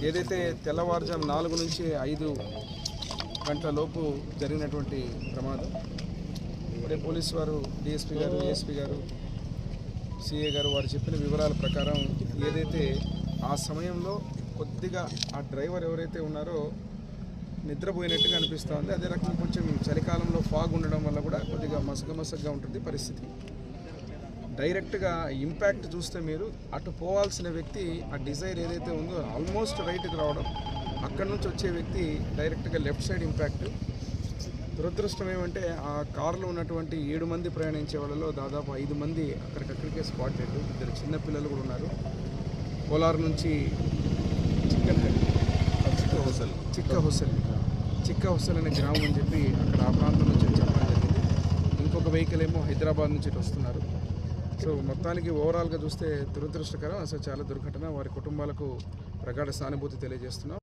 ఏదైతే తెల్లవారుజాము 4 నుంచి 5 గంటల లోపు జరిగినటువంటి ప్రమాదం, ఇప్పుడే పోలీసు వారు డిఎస్పీ గారు, ఏఎస్పీ గారు, సిఏ గారు వారు చెప్పిన వివరాల ప్రకారం ఏదైతే ఆ సమయంలో కొద్దిగా ఆ డ్రైవర్ ఎవరైతే ఉన్నారో నిద్రపోయినట్టుగా అనిపిస్తూ ఉంది. అదే రకంగా కొంచెం చలికాలంలో ఫాగ్ ఉండడం వల్ల కూడా కొద్దిగా మసగగా ఉంటుంది పరిస్థితి. డైరెక్ట్గా ఇంపాక్ట్ చూస్తే మీరు అటు పోవాల్సిన వ్యక్తి ఆ డిజైర్ ఏదైతే ఉందో ఆల్మోస్ట్ రైట్కి రావడం, అక్కడి నుంచి వచ్చే వ్యక్తి డైరెక్ట్గా లెఫ్ట్ సైడ్ ఇంపాక్ట్. దురదృష్టం ఏమంటే ఆ కారులో ఉన్నటువంటి 7 మంది ప్రయాణించే వాళ్ళలో దాదాపు 5 మంది అక్కడికక్కడికే స్పాటెడ్. 2 చిన్న పిల్లలు కూడా ఉన్నారు. కోలార్ నుంచి చిక్క హొసల్ అనే గ్రామం అని చెప్పి అక్కడ ఆ ప్రాంతం నుంచి చెప్పడం జరిగింది. ఇంకొక వెహికల్ ఏమో హైదరాబాద్ నుంచి ఇటు వస్తున్నారు. సో మొత్తానికి ఓవరాల్గా చూస్తే దురదృష్టకరం, అసలు చాలా దుర్ఘటన. వారి కుటుంబాలకు ప్రగాఢ సానుభూతి తెలియజేస్తున్నాం.